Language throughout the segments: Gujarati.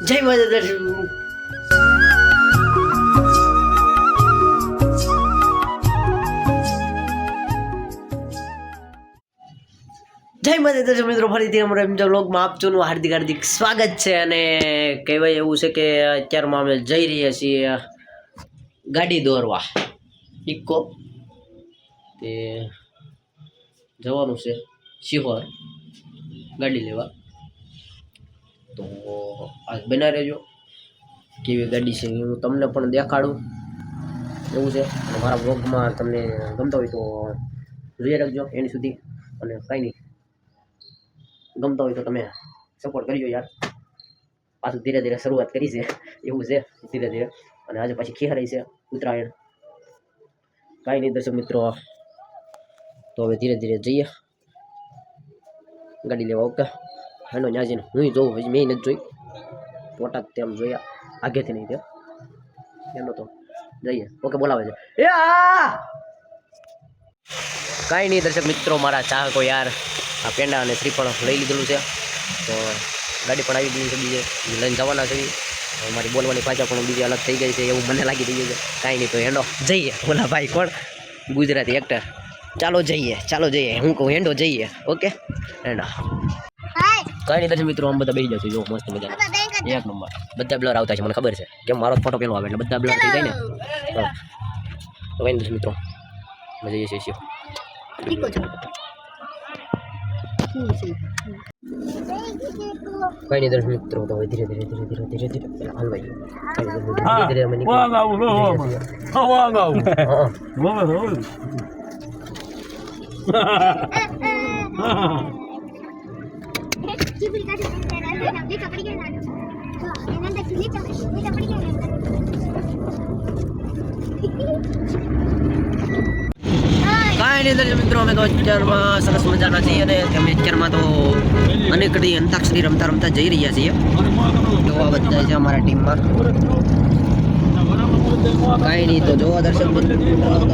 જય માતા દર્શક મિત્રો, ફરીથી અમારા એમ વ્લોગમાં આપનું હાર્દિક હાર્દિક સ્વાગત છે. અને કહેવાય એવું છે કે અત્યારમાં અમે જઈ રહ્યા છીએ ગાડી દોરવા ઇકો તે જવાનું છે શિહોર ગાડી લેવા. તો આજ બના રહેજો, કેવી ગાડી છે હું તમને પણ દેખાડું એવું છે. અને મારા વ્લોગમાં તમને ગમતા હોય તો જોઈ રાખજો એની સુધી. અને કાંઈ નહીં, ગમતા હોય તો તમે સપોર્ટ કરજો યાર. પાછું ધીરે ધીરે શરૂઆત કરી છે એવું છે, ધીરે ધીરે. અને આજે પાછી ખેરાઈ છે ઉત્તરાયણ. કાંઈ નહીં દર્શક મિત્રો, તો હવે ધીરે ધીરે જઈએ ગાડી લેવા. ઓકે હેનો ત્યાં જઈને હું જોઉં, હજી મેં નથી જોઈ ફોટા તેમ જોયા આગેથી નહીં તે એનો. તો જઈએ. ઓકે બોલાવે છે એ કાંઈ નહીં દર્શક મિત્રો, મારા ચાહકો યાર આ પેંડા અને શ્રીફળ લઈ લીધેલું છે. તો ગાડી પણ આવી ગઈ છે, બીજે લઈને જવાના છે. મારી બોલવાની ભાષા પણ બીજી અલગ થઈ ગઈ છે એવું મને લાગી રહ્યું છે. કાંઈ નહીં, તો હેંડો જઈએ. ઓલા ભાઈ કોણ ગુજરાતી એક્ટર. ચાલો જઈએ, ચાલો જઈએ. હું કહું હેંડો જઈએ. ઓકે હેંડો. કાંઈ નહીં દર્શક મિત્રો, આમ બધા બેસી જશે જો મસ્ત મજા એક નંબર. બધા બ્લર આવતા છે મને ખબર છે, કેમ મારો ફોટો પેલો આવે એટલે બધા બ્લર થઈ જાય ને. તો કાંઈ નહીં દર્શક મિત્રો, મજા જઈએ છીએ. કઈ નહીં દર્શક મિત્રો, તો ધીરે ધીરે ધીરે ધીરે ધીરે ધીરે હલવાઈ ધીરે ધીરે અમે કાંઈ નહીં દર્શક મિત્રો, અમે તો અત્યારમાં સરસ મજાના છીએ. અને અમે અત્યારમાં તો અનેકડી અંતાક્ષરી રમતા રમતા જઈ રહ્યા છીએ. જોવા બધા છે અમારા ટીમમાં. કાંઈ નહીં, તો જોવા દર્શક મિત્રો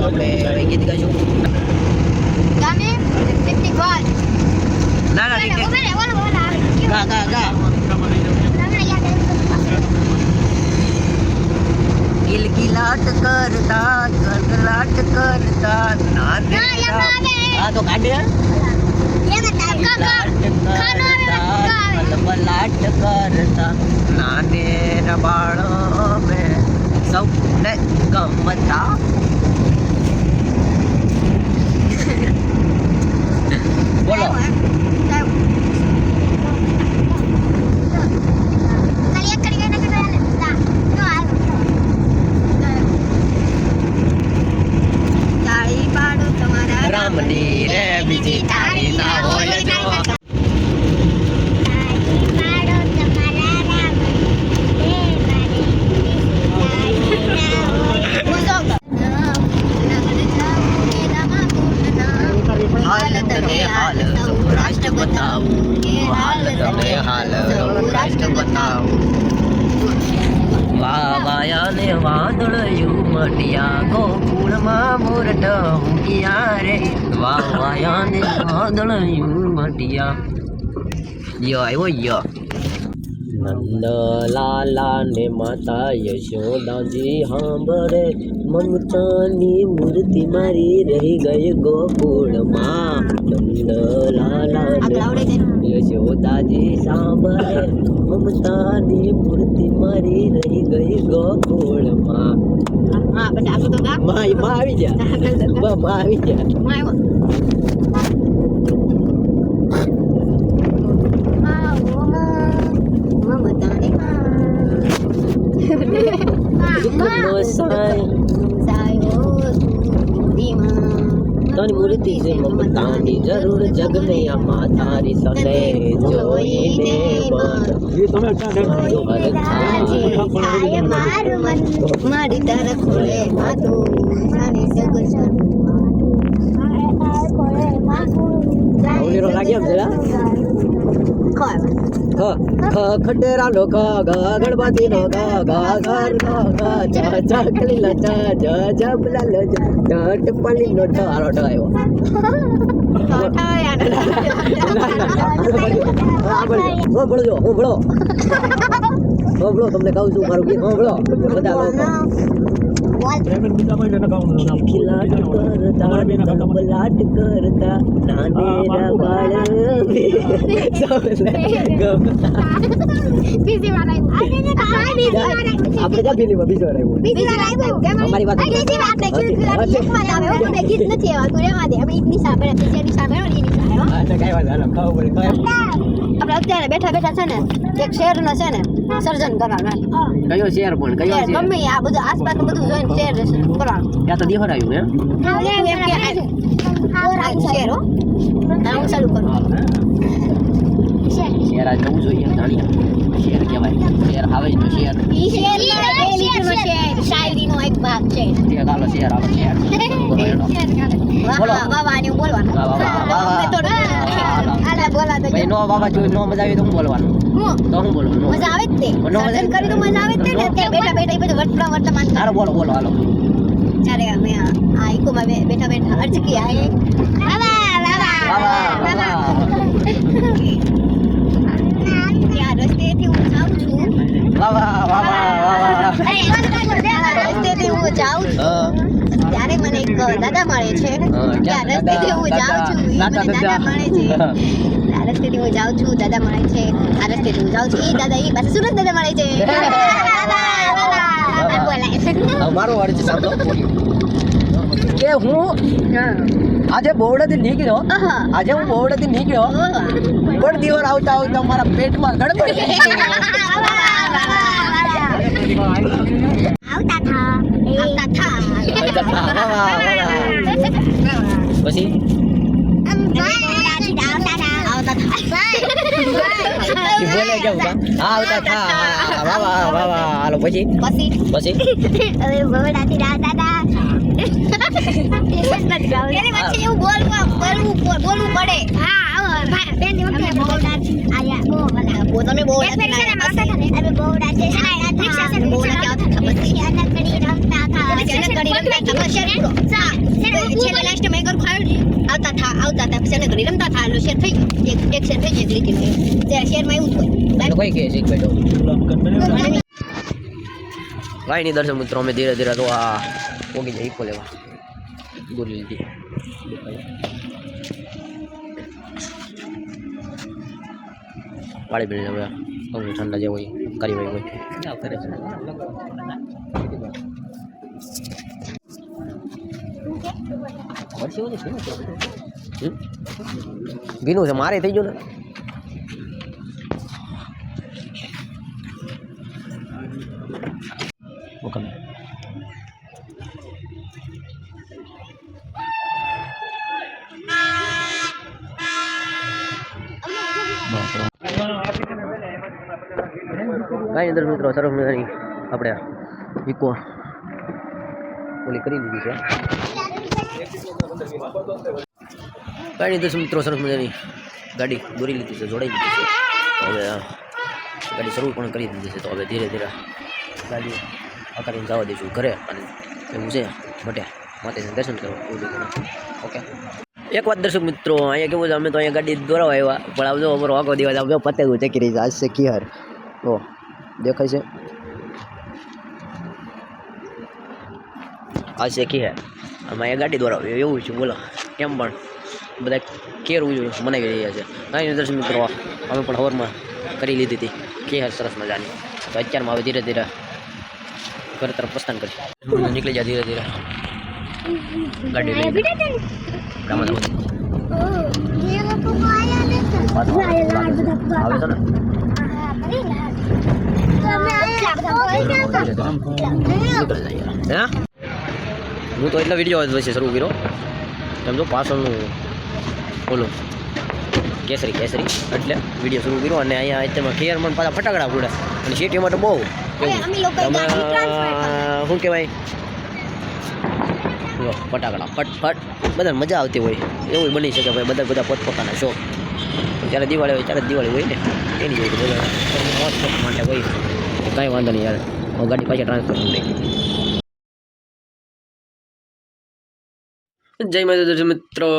આપણે ગીત ગાઈશું. ના ના ગા ગા ગા કિલકિલાટ કરતા કલકલાટ કરતા નાને આ તો કાઢે કલકલાટ કરતા નાને રબાળો મે સૌને ગમતા. બોલો રામની રે બીજી તારી ના હોય જો. રાષ્ટ્ર બતાવું, હાલ તમે હાલ રાષ્ટ્ર બતાવું. વાવાયા ને વાદળયું મટિયા ગોકુળમાં મોરટ મૂક્યા રે. વાવાયા ને વાદળયું મટિયા યો આવ્યો યો. નંદલાલા ને માતા યશોદાજી સાંભળે મમતાની મૂર્તિ મારી રહી ગઈ ગોકુળમાં. નંદલાલા ને યશોદાજી સાંભળે મમતાની મૂર્તિ મારી રહી ગઈ ગોકુળમાં. આવી ગયા આવી ગયા. તારી મૂર્તિ છે મમતાની જરૂર જગને આમાં તારી સને જોઈને મારી તારા ખોલે ખડેરા નો ગણપતિ નો ચકલી લો જબલા લો ટપલી નો ઢારો ઢાયો. ભળજો ભળો સાંભળો તમને કહું છું મારું ગીત સાંભળો બધા લોકો ખિલાટ કરતા બલાટ કરતા નાનેરા બાળ આપણે ક્યાં ફિલ્મમાં બીજો આવ્યો અમારી વાત ગીત નથી આવતું રેવા દે અમે ઈની સામે પિક્ચરની સામે ઓની સામે હા કઈ વાત હાલો ખાવ પડે આપણે અત્યારે બેઠા બેઠા છે ને એક શહેરનો છે ને સર્જન કરવાનું કયો શહેર પણ કયો શહેર ગમે આ બધું આસપાસનું બધું જોઈને શહેર કરવાનું ત્યાં તો દેહર આવ્યું એમ શહેર હો હું ચાલુ કરું શહેર આ જવું જોઈએ જાણીએ શહેર કહેવાય શહેર આવે જ તો શહેર ઈ શહેર લીધું શહેર શાયરીનો એક ભાગ છે તે ગાલો શહેર આવે શહેર બોલો વાહ વાહ ને બોલવાનું વાહ વાહ તો આલા બોલા તો ભાઈ નો બાબા જો નો મજા આવી તો હું બોલવાનું તો હું બોલવાનું મજા આવે જ તે સર્જન કરી તો મજા આવે જ તે ને તે બેઠા બેઠા બધું વર્તમાન હાલો બોલો બોલો હાલો ચાલે અમે આ ઇકોમાં બેઠા બેઠા અર્જ કિયા હે વાહ ત્યાં રસ્તેથી હું જાઉં છું વાહ રસ્તેથી હું જાઉં છું ત્યારે મને એક દાદા મળે છે ત્યાં રસ્તેથી હું જાઉં છું દાદા મળે છે આ રસ્તેથી હું જાઉં છું દાદા મળે છે આ રસ્તેથી હું જાઉં છું એ દાદા એ પાસે સુરત દાદા મળે છે મારો અર્જ સાંભળો કે હું આજે બોવડેથી નીકળ્યો આજે હું બોવડેથી નીકળ્યો પણ દિવસ આવતા આવતા મારા પેટમાં ગડબડ પછી બોલે કેવું આવતા થા વાહ વાહ વાહ વાહ હાલો પછી હવે બોવડાથી દાદા એવું બોલવું પડે હા બેન તમે બોવડા છે આવતા હતા પછી ઘડી રમતા હતા એટલે શેર થઈ ગયો એક શેર થઈ ગયો એટલે શેરમાં એવું થયું કઈ કે શીખ બેઠો કાંઈ નહીં દર્શક મિત્રો અમે ધીરે ધીરે તો આ પોગી જાય ઇકો લેવા ગોલી લીધી પાણી પીને હવે ઠંડા જે હોય કરી હોય ભીનું છે મારે થઈ ગયું ને ઓકે કાંઈ અંદર મિત્રો સરસ મજાની આપણે ઇકો ઓલી કરી દીધી છે કાંઈ દર્શક મિત્રો સરસ મજાની ગાડી દોરી લીધી છે જોડાઈ દીધી છે હવે ગાડી શરૂ પણ કરી દીધી છે તો હવે ધીરે ધીરે ગાડી અકારીને જવા દઈશું ઘરે અને એવું છે મટ્યા માતાજીને દર્શન કરવા ઓકે એક વાત દર્શક મિત્રો અહીંયા કેવું છે અમે તો અહીંયા ગાડી દોરાવા આવ્યા પણ આવજો અમારો આખો દિવસ આવજો પતંગ ચેકી રહી છે આજ છે કિહર ઓ દેખાય છે આ છે કિહર અમે અહીંયા ગાડી દોરાવી એવું છે બોલો કેમ પણ બધા કેરવું જોઈએ મનાવી રહ્યા છે કાંઈ દર્શક મિત્રો અમે પણ હવરમાં કરી લીધી હતી કિહર સરસ મજાની તો અત્યારમાં હવે ધીરે ધીરે ઘર તરફ પ્રસ્થાન કરી નીકળી જાય ધીરે ધીરે ગાડી લઈ આવે છે ને હું તો એટલા વિડીયો વચ્ચે શરૂ કર્યો સમજો પાછળનું બોલો કેસરી એટલે વિડીયો શરૂ કર્યો અને અહીંયા અત્યારમાં ખેરમાં પાછા ફટાકડા ફૂડે અને સિટી માટે બહુ શું કહેવાય ફટાકડા ફટ બધાને મજા આવતી હોય એવું બની શકે ભાઈ બધા પોતપોતાના શોખ જ્યારે દિવાળી હોય ત્યારે દિવાળી હોય ને એની જોઈ બધા મોજ શોખ માટે હોય કાંઈ વાંધો નહીં યાર હું ગાડી પાછી ટ્રાન્સફર કરી નાખી જય માતા દર્શક મિત્રો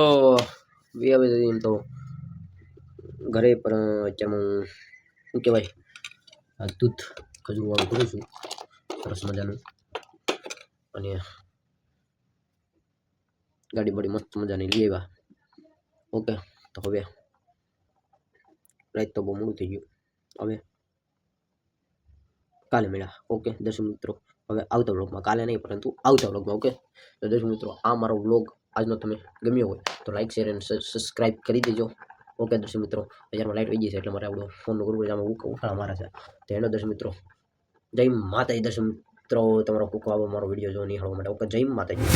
આવે તો ઘરે પણ અત્યારમાં શું કહેવાય દૂધ ખજૂરવાળું કરું છું સરસ મજાનું. અને ગાડી બડી મસ્ત મજાની લઈ આવ્યા. ઓકે, તો હવે રાત તો બહુ મોડું થઈ ગયું. હવે કાલે મળ્યા. ઓકે દર્શક મિત્રો, હવે આવતા વ્લોગમાં, કાલે નહીં પરંતુ આવતા વ્લોગમાં. ઓકે, તો દર્શક મિત્રો, આ મારો વ્લોગ આજનો તમે ગમ્યો હોય તો લાઈક શેર અને સબસ્ક્રાઈબ કરી દેજો. ઓકે દર્શક મિત્રો, અત્યારમાં લાઈટ વહી ગઈ છે એટલે મારે આપણો ફોનનું કરવું આમાં ઉઠાડા મારા છે. તો એનો દર્શક મિત્રો, જય માતાજી. દર્શક મિત્રો, તમારો ખૂબ આવો મારો વિડીયો જો નિહાળવા માટે. ઓકે, જય માતાજી.